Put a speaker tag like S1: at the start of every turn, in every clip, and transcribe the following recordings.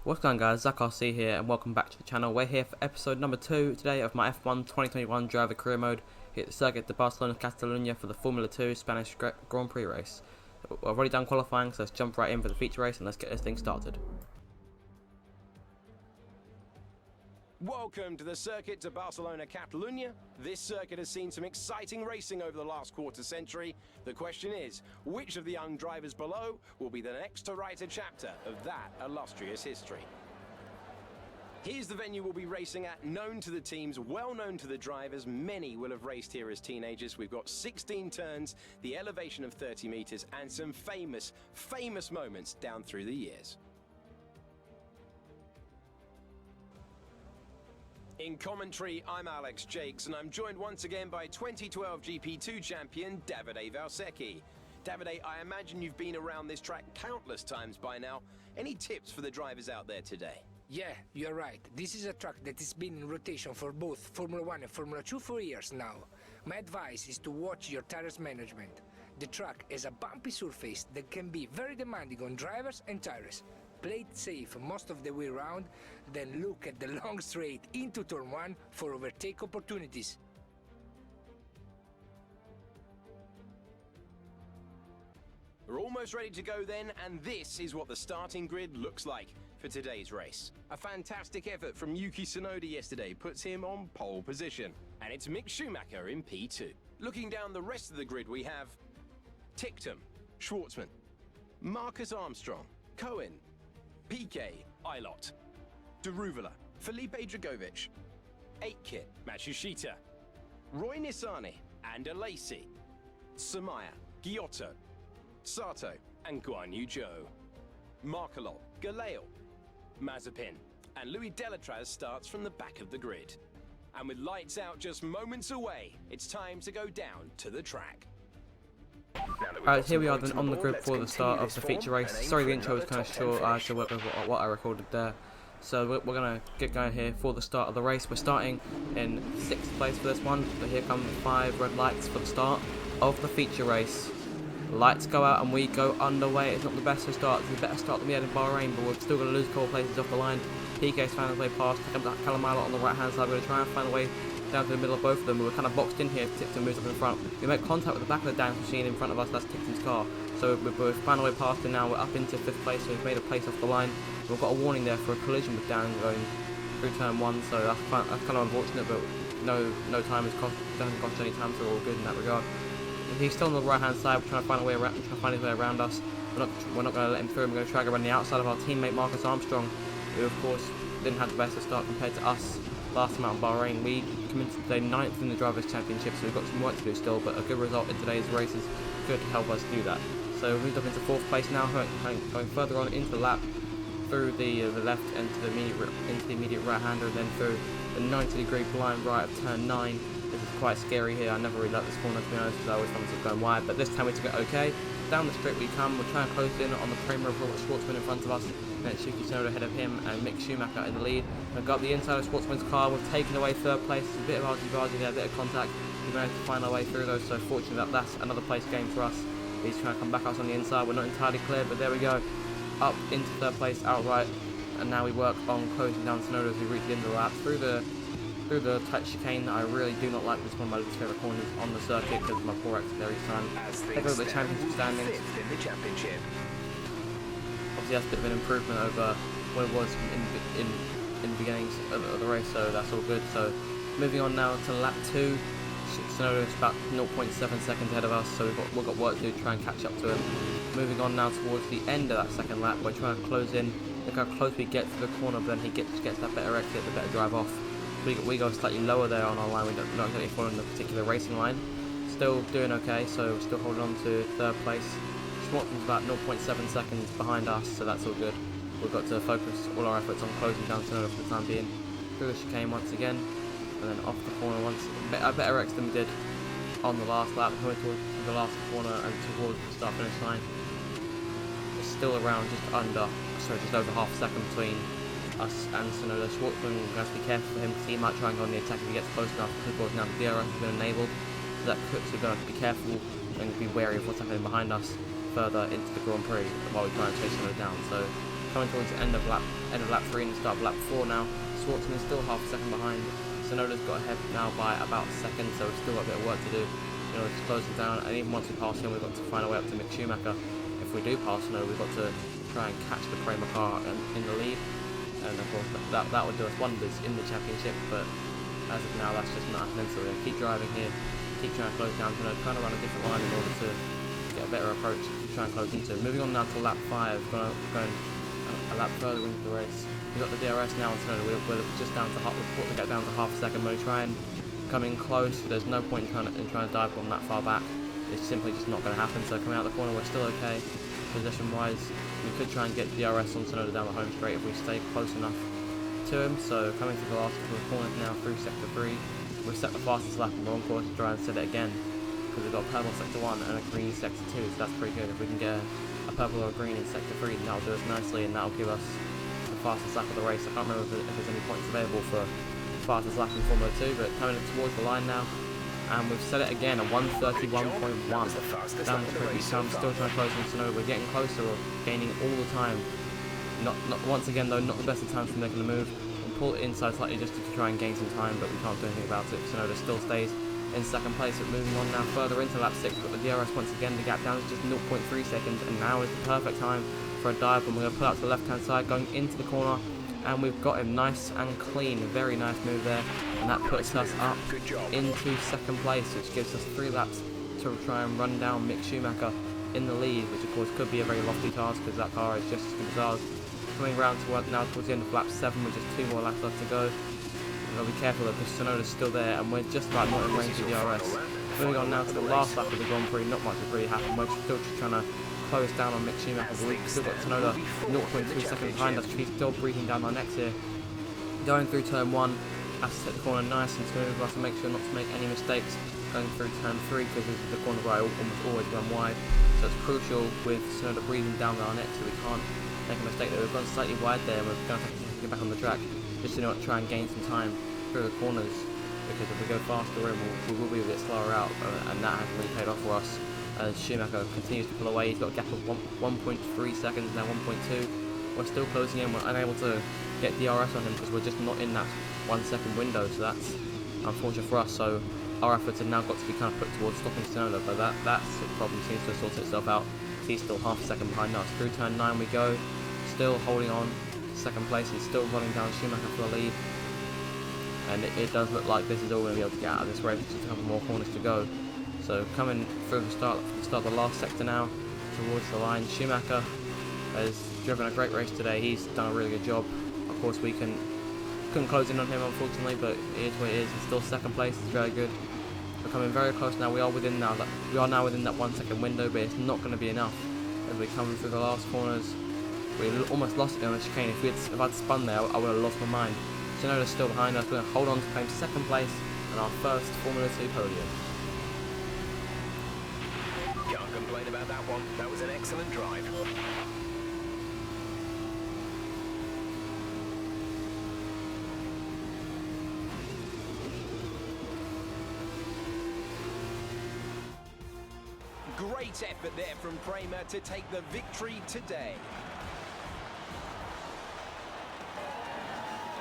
S1: What's going on, guys? Zach RC here and welcome back to the channel. We're here for episode number 2 today of my F1 2021 driver career mode here at the Circuit de Barcelona-Catalunya for the Formula 2 Spanish Grand Prix race. I've already done qualifying, so let's jump right in for the feature race and let's get this thing started.
S2: Welcome to the Circuit de Barcelona-Catalunya. This circuit has seen some exciting racing over the last quarter century. The question is, which of the young drivers below will be the next to write a chapter of that illustrious history? Here's the venue we'll be racing at, known to the teams, well known to the drivers. Many will have raced here as teenagers. We've got 16 turns, the elevation of 30 meters, and some famous moments down through the years. In commentary, I'm Alex Jakes, and I'm joined once again by 2012 GP2 champion Davide Valsecchi. Davide, I imagine you've been around this track countless times by now. Any tips for the drivers out there today?
S3: Yeah, you're right. This is a track that has been in rotation for both Formula 1 and Formula 2 for years now. My advice is to watch your tires management. The track has a bumpy surface that can be very demanding on drivers and tires. Play it safe most of the way around, then look at the long straight into turn 1 for overtake opportunities.
S2: We're almost ready to go then, and this is what the starting grid looks like for today's race. A fantastic effort from Yuki Tsunoda yesterday puts him on pole position, and it's Mick Schumacher in P2. Looking down the rest of the grid, we have Ticktum, Schwartzman, Marcus Armstrong, Cohen, Piquet, Ilott, Deruvala, Felipe Dragovic, Aitkit, Matsushita, Roy Nissany, and Alesi, Samaya, Giotto, Sato, and Guan Yu Zhou. Markelot, Galeo, Mazepin, and Louis Delatraz starts from the back of the grid. And with lights out just moments away, it's time to go down to the track.
S1: Alright, here we are then on the grid for the start of the feature race. Sorry the intro was kind of short, I had to work with what I recorded there. So we're going to get going here for the start of the race. We're starting in 6th place for this one, but here come 5 red lights for the start of the feature race. Lights go out and we go underway. It's not the best of starts, it's a better start than we had in Bahrain, but we're still going to lose a couple places off the line. PK's found his way past, comes out Callum Ilott on the right hand side. We're going to try and find a way down to the middle of both of them. We were kind of boxed in here. Ticktum moves up in front. We make contact with the back of the dance machine in front of us. That's Ticktum's car. So we've found a way past him now. We're up into 5th place, so we've made a place off the line. We've got a warning there for a collision with Dan going through turn 1, so that's kind of unfortunate, but no time doesn't cost any time, so we're all good in that regard. He's still on the right hand side. We're trying to find a way around, trying to find his way around us. We're not going to let him through. We're going to try to go around the outside of our teammate Marcus Armstrong, who of course didn't have the best of start compared to us last time out in Bahrain. We commenced today 9th in the Drivers' Championship, so we've got some work to do still, but a good result in today's race is good to help us do that. So we moved up into 4th place now, going further on into the lap, through the left into the immediate right-hander, and then through the 90-degree blind right of turn 9. This is quite scary here. I never really liked this corner, to be honest, because I always found myself going wide, but this time we took it okay. Down the straight we come. We're trying to close in on the Kramer of Robert Schwartzman in front of us, and then Yuki Tsunoda ahead of him, and Mick Schumacher in the lead. We've got the inside of Schwartzman's car. We've taken away 3rd place. It's a bit of argy-bargy there, a bit of contact. We managed to find our way through those, so fortunately that's another place game for us. He's trying to come back us on the inside. We're not entirely clear, but there we go. Up into 3rd place outright, and now we work on closing down Tsunoda as we reach the end of the lap through the tight chicane. I really do not like this, one of my least favourite corners on the circuit because of my poor exit there each time. Take a look at the championship standings. Obviously that's a bit of an improvement over what it was in the beginnings of the race, so that's all good. So moving on now to lap 2. Tsunoda is about 0.7 seconds ahead of us, so we've got work to do to try and catch up to him. Moving on now towards the end of that 2nd lap, we're trying to close in. Look how close we get to the corner, but then he gets that better exit, the better drive off. We go slightly lower there on our line. We're not exactly following the particular racing line. Still doing okay, so we're still holding on to 3rd place. Schwartzman's about 0.7 seconds behind us, so that's all good. We've got to focus all our efforts on closing down Tsunoda for the time being. Through the chicane once again, and then off the corner once. A better exit than we did on the last lap, coming towards the last corner and towards the start finish line. It's still around just over half a second between us and Tsunoda. Schwartzman, we have to be careful for him because he might try and go on the attack if he gets close enough, because of course now the DRS has been enabled, so that cooks. We're going to have to be careful and be wary of what's happening behind us further into the Grand Prix while we try and chase Tsunoda down. So Coming towards the end of lap 3 and the start of lap 4 now. Schwartzman is still half a second behind. Sonoda's got ahead now by about a second, so we've still got a bit of work to do in order to close it down. And even once we pass him, we've got to find our way up to Mick Schumacher. If we do pass Sonoda, we've got to try and catch the Prema car in the lead. And of course, that would do us wonders in the championship, but as of now, that's just not happening. So we're going to keep driving here, keep trying to close down, trying to run a different line in order to get a better approach to try and close into. Moving on now to lap 5, going a lap further into the race. We've got the DRS now on Sonoda. We're just down to we'll get down to half a second. We're trying come in close. There's no point in trying to dive bomb that far back. It's simply just not going to happen. So coming out the corner, we're still okay position-wise. We could try and get DRS on Sonoda down the home straight if we stay close enough to him. So coming to the last couple of corners now through sector 3, we've set the fastest lap and we're on course to try and set it again, because we've got a purple sector 1 and a green sector 2, so that's pretty good. If we can get a purple or a green in sector 3, then that'll do us nicely, and that'll give us the fastest lap of the race. I can't remember if there's any points available for fastest lap in Formula 2, but coming towards the line now, and we've set it again at 131.1 down the previous time. Still trying to close on Sonoda. We're getting closer, we're gaining all the time. Not once again though, not the best of times for making a move. We'll pull it inside slightly just to try and gain some time, but we can't do anything about it. Sonoda still stays in second place. But moving on now further into lap 6, but the DRS once again, the gap down is just 0.3 seconds, and now is the perfect time for a dive, and we're going to pull out to the left hand side, going into the corner, and we've got him nice and clean. Very nice move there, and that puts us up into second place, which gives us 3 laps to try and run down Mick Schumacher in the lead, which of course could be a very lofty task because that car is just as good as ours. Coming around to now towards the end of lap 7 with just 2 more laps left to go. We've got to be careful though, because Sonoda's still there and we're just about not in range of DRS. Moving on now to the last lap of the Grand Prix, not much has really happened. We're still just trying to close down on Mick Schumacher. We've still got Sonoda 0.3 seconds behind us. He's still breathing down our necks here. Going through turn 1, have to set the corner nice and smooth. We have to make sure not to make any mistakes going through turn 3, because this is the corner where I almost always run wide. So it's crucial with Sonoda breathing down our necks so we can't make a mistake there. We've gone slightly wide there and we're going to have to get back on the track just to try and gain some time through the corners, because if we go faster in, we will be a bit slower out, and that hasn't really paid off for us. As Schumacher continues to pull away, he's got a gap of 1.3 seconds, now 1.2. We're still closing in, we're unable to get DRS on him because we're just not in that 1 second window, so that's unfortunate for us. So our efforts have now got to be kind of put towards stopping Sonoda, but that problem seems to have sorted itself out. He's still half a second behind us. Through turn 9 we go, still holding on to second place and still running down Schumacher for the lead. And it does look like this is all we're going to be able to get out of this race, just a couple more corners to go. So coming through the start of the last sector now, towards the line, Schumacher has driven a great race today. He's done a really good job. Of course we couldn't close in on him unfortunately, but it is what it is. He's still second place, it's very good. We're coming very close now. We are now within that 1 second window, but it's not going to be enough as we come through the last corners. We almost lost it on the chicane. If I'd spun there, I would have lost my mind. Sonoda's still behind us. We're going to hold on to claim second place and our first Formula 2 podium.
S4: Can't complain about that one. That was an excellent drive.
S2: Great effort there from Prema to take the victory today.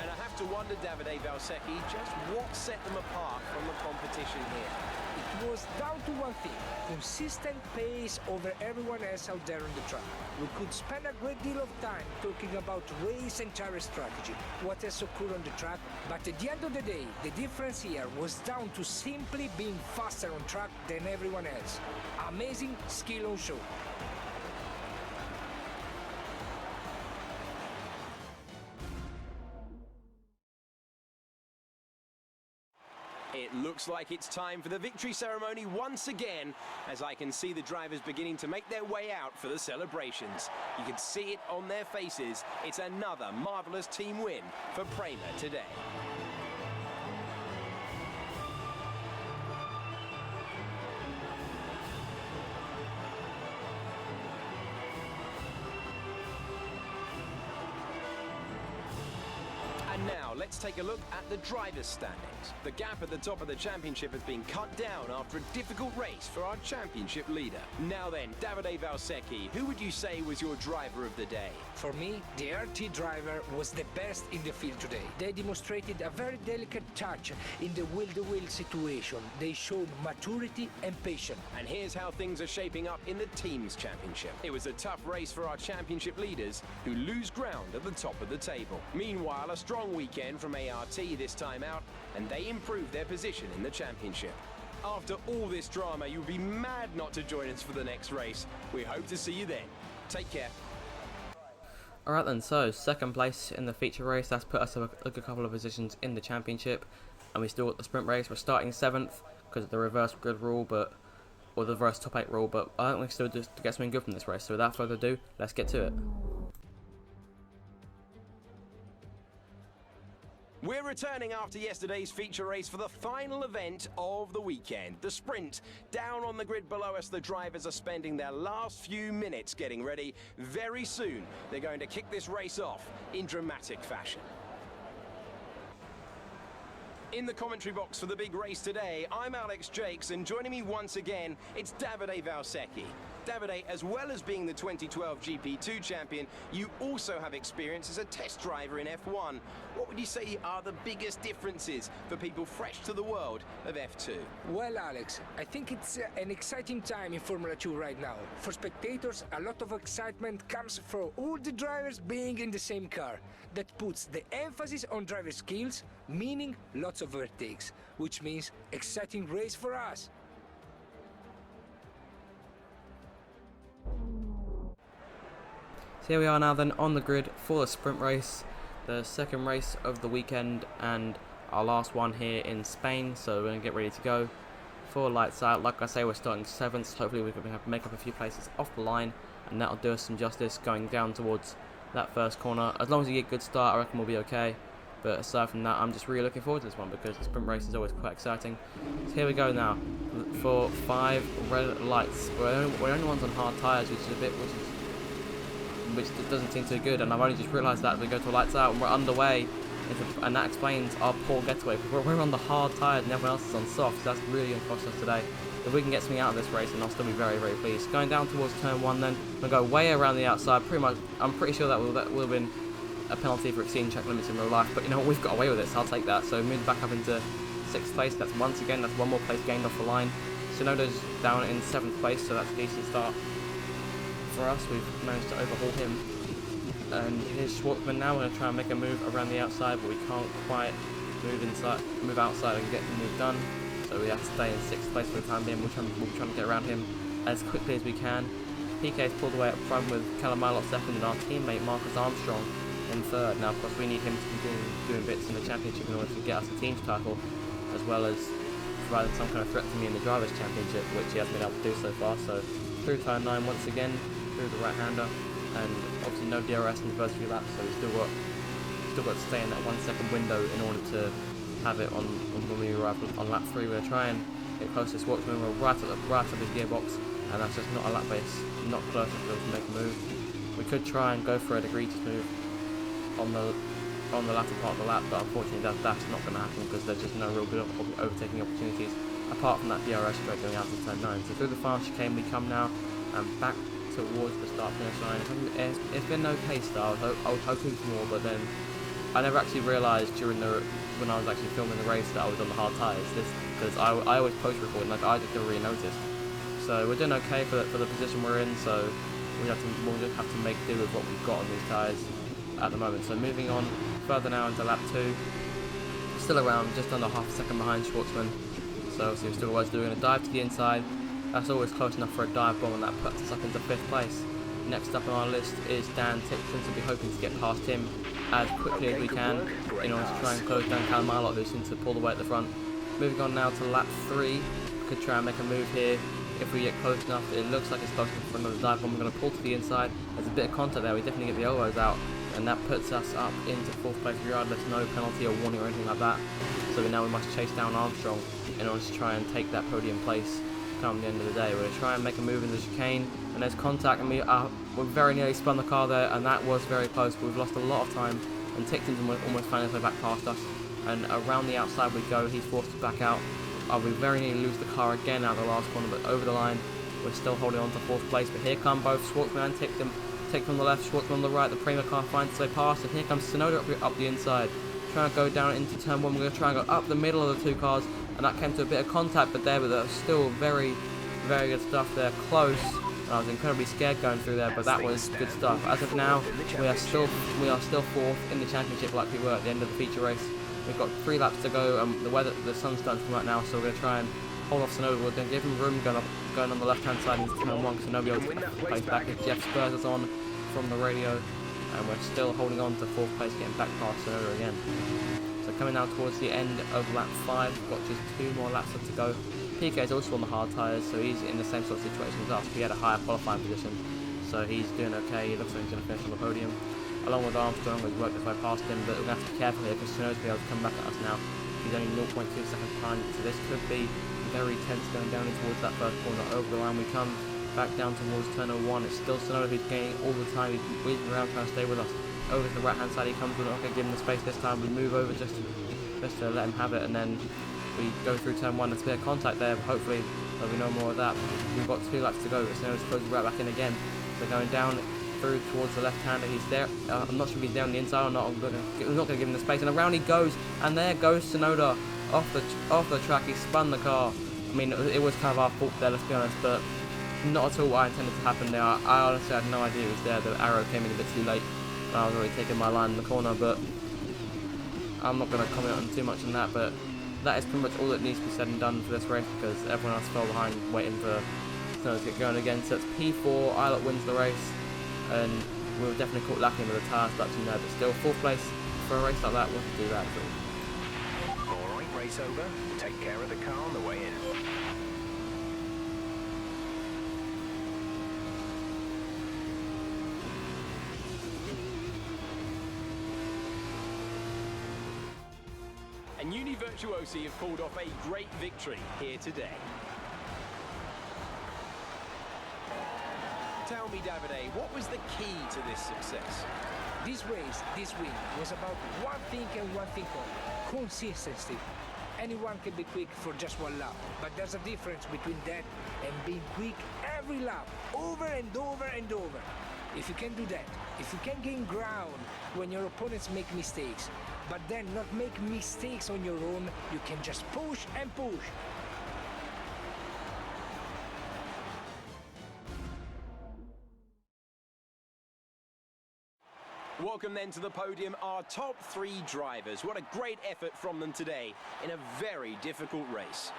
S2: And I have to wonder, Davide Valsecchi, just what set them apart from the competition here.
S3: It was down to one thing: consistent pace over everyone else out there on the track. We could spend a great deal of time talking about race and tire strategy, what has occurred on the track, but at the end of the day, the difference here was down to simply being faster on track than everyone else. Amazing skill on show.
S2: It looks like it's time for the victory ceremony once again, as I can see the drivers beginning to make their way out for the celebrations. You can see it on their faces. It's another marvellous team win for Prema today. And now let's take a look at the drivers' standings. The gap at the top of the championship has been cut down after a difficult race for our championship leader. Now then, Davide Valsecchi, who would you say was your driver of the day?
S3: For me, the RT driver was the best in the field today. They demonstrated a very delicate touch in the wheel-to-wheel situation. They showed maturity and patience.
S2: And here's how things are shaping up in the teams' championship. It was a tough race for our championship leaders, who lose ground at the top of the table. Meanwhile, a strong weekend from ART this time out, and they improved their position in the championship. After all this drama, you'll be mad not to join us for the next race. We hope to see you then. Take care.
S1: Alright then, so second place in the feature race, that's put us a good couple of positions in the championship, and we still got the sprint race. We're starting 7th because of the reverse grid rule, or the reverse top 8 rule, but I think we can still just get something good from this race. So without further ado, let's get to it.
S2: We're returning after yesterday's feature race for the final event of the weekend, the sprint. Down on the grid below us, the drivers are spending their last few minutes getting ready. Very soon, they're going to kick this race off in dramatic fashion. In the commentary box for the big race today, I'm Alex Jakes, and joining me once again, it's Davide Valsecchi. Davide, as well as being the 2012 GP2 champion, you also have experience as a test driver in F1. What would you say are the biggest differences for people fresh to the world of F2?
S3: Well, Alex, I think it's an exciting time in Formula 2 right now. For spectators, a lot of excitement comes from all the drivers being in the same car. That puts the emphasis on driver skills, meaning lots of overtakes, which means exciting race for us.
S1: So here we are now then on the grid for the sprint race, the second race of the weekend and our last one here in Spain, so we're going to get ready to go. For lights out, like I say, we're starting 7th, so hopefully we can make up a few places off the line, and that'll do us some justice going down towards that first corner. As long as we get a good start, I reckon we'll be okay. But aside from that, I'm just really looking forward to this one because the sprint race is always quite exciting. So here we go now for 5 red lights. We're only ones on hard tyres, which doesn't seem too good, and I've only just realised that as we go to lights out and we're underway, and that explains our poor getaway. We're on the hard tyres and everyone else is on soft, so that's really going to cost us today. If we can get something out of this race, then I'll still be very, very pleased. Going down towards turn 1 then, we'll go way around the outside, pretty much. I'm pretty sure that will have been a penalty for exceeding track limits in real life, but you know what, we've got away with it, so I'll take that. So moving back up into 6th place, that's one more place gained off the line. Sonoda's down in 7th place, so that's a decent start for us. We've managed to overhaul him, and here's Schwartzman now. We're going to try and make a move around the outside, but we can't quite move outside and get the move done, so we have to stay in 6th place for the time being. We'll be trying to get around him as quickly as we can. PK's pulled away up front with Calamalot 2nd and our teammate Marcus Armstrong in 3rd. Now of course we need him to be doing bits in the championship in order to get us a team's title, as well as providing some kind of threat to me in the drivers' championship, which he hasn't been able to do so far. So through turn 9 once again, through the right-hander, and obviously no DRS in the first few laps, so we've still got to stay in that 1 second window in order to have it on when we arrive on lap 3. We're trying to get close to Schwartzman. We're right up his gearbox, and that's just not a lap base, not close enough to make a move. We could try and go for an egregious move on the latter part of the lap, but unfortunately that's not going to happen because there's just no real good overtaking opportunities apart from that DRS straight going out to turn 9. So through the final chicane we come now, and back towards the start finish line. It's been an okay start. I was hoping for more, but then I never actually realised when I was actually filming the race that I was on the hard tyres. Because I always post record, like I just never really noticed. So we're doing okay for the position we're in. So we'll just have to make do with what we've got on these tyres at the moment. So moving on further now into lap 2, still around just under half a second behind Schwartzman. So obviously we're still always doing a dive to the inside. That's always close enough for a dive bomb, and that puts us up into 5th place. Next up on our list is Dan Tipton, so we'll be hoping to get past him as quickly as we can in order to try and close down Calamalot, who seems to pull the way at the front. Moving on now to lap 3, we could try and make a move here if we get close enough. It looks like it's close enough for another dive bomb. We're going to pull to the inside. There's a bit of contact there, we definitely get the elbows out, and that puts us up into 4th place regardless, no penalty or warning or anything like that. So now we must chase down Armstrong in order to try and take that podium place come the end of the day. We're going to try and make a move in the chicane, and there's contact, and we very nearly spun the car there, and that was very close, but we've lost a lot of time and Tickton's almost finding his way back past us. And around the outside we go, he's forced to back out. We very nearly lose the car again out of the last corner, but over the line, we're still holding on to 4th place. But here come both Schwartzman and Tickton. Tickton on the left, Schwartzman on the right. The Prima car finds its way past, and here comes Tsunoda up the inside, trying to go down into turn 1. We're going to try and go up the middle of the two cars, and that came to a bit of contact, but that's still very, very good stuff there. Close. I was incredibly scared going through there, but that was good stuff. As of now, we are still 4th in the championship like we were at the end of the feature race. We've got 3 laps to go. The sun's starting to come out now, so we're going to try and hold off Tsunoda. We're going to give him room going on the left-hand side into turn 1, because nobody else will get place back. If Jeff Spurs is on from the radio, and we're still holding on to 4th place, getting back past Tsunoda again. So coming now towards the end of lap 5, we've got just 2 more laps left to go. PK is also on the hard tyres, so he's in the same sort of situation as us. He had a higher qualifying position, so he's doing okay. He looks like he's going to finish on the podium. Along with Armstrong, who's worked his way past him, but we're going to have to be careful here because Tsunoda's going to be able to come back at us now. He's only 0.2 seconds behind, so this could be very tense going down in towards that first corner. Over the line we come, back down towards turn 1. It's still Tsunoda who's gaining all the time. He's weaving around trying to stay with us. Over to the right hand side he comes, we're not going to give him the space this time. We move over just to let him have it, and then we go through turn 1. There's a bit of contact there, but hopefully there'll be no more of that. We've got 2 laps to go, but Tsunoda's closing right back in again. So going down through towards the left-hander, he's there. I'm not sure if he's down the inside or not. We're not going to give him the space, and around he goes, and there goes Tsunoda off the track. He spun the car. I mean, it was kind of our fault there, let's be honest, but not at all what I intended to happen there. I honestly had no idea it was there. The arrow came in a bit too late, and I was already taking my line in the corner, but I'm not going to comment on too much on that. But that is pretty much all that needs to be said and done for this race, because everyone else fell behind waiting for Tsunoda to get going again. So it's P4, Eilert wins the race, and we were definitely caught lacking with the tyre stuffing there, but still 4th place for a race like that, we'll do that.
S4: Alright, race over. Take care of the car on the way in.
S2: And Univirtuosi have pulled off a great victory here today. Tell me, Davide, what was the key to this success?
S3: This race, this win, was about one thing and one thing only: consistency. Anyone can be quick for just 1 lap, but there's a difference between that and being quick every lap, over and over and over. If you can do that, if you can gain ground when your opponents make mistakes, but then not make mistakes on your own, you can just push and push.
S2: Welcome then to the podium, our top 3 drivers. What a great effort from them today in a very difficult race.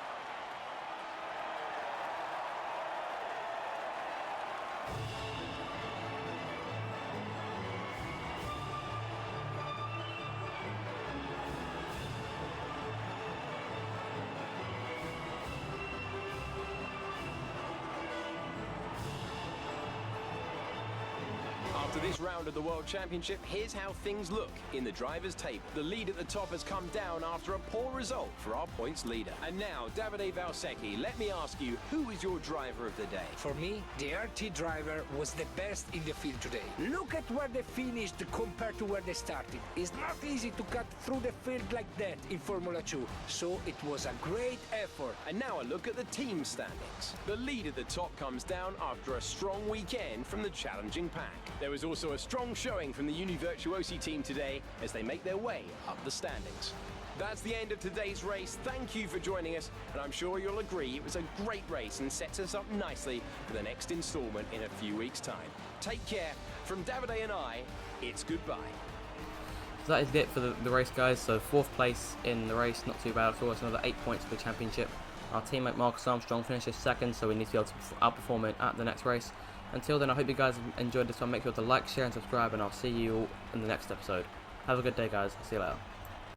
S2: After this round of the World Championship, here's how things look in the driver's tape. The lead at the top has come down after a poor result for our points leader. And now, Davide Valsecchi, let me ask you, who is your driver of the day?
S3: For me, the RT driver was the best in the field today. Look at where they finished compared to where they started. It's not easy to cut through the field like that in Formula 2, so it was a great effort.
S2: And now a look at the team standings. The lead at the top comes down after a strong weekend from the challenging pack. There was also a strong showing from the Univirtuosi team today as they make their way up the standings. That's the end of today's race. Thank you for joining us, and I'm sure you'll agree it was a great race and sets us up nicely for the next installment in a few weeks' time. Take care. From Davide and I, it's goodbye.
S1: So that is it for the race, guys. So 4th place in the race, not too bad at all. It's another 8 points for the championship. Our teammate Marcus Armstrong finishes 2nd, so we need to be able to outperform it at the next race. Until then, I hope you guys enjoyed this one. Make sure to like, share and subscribe, and I'll see you all in the next episode. Have a good day, guys. See you later.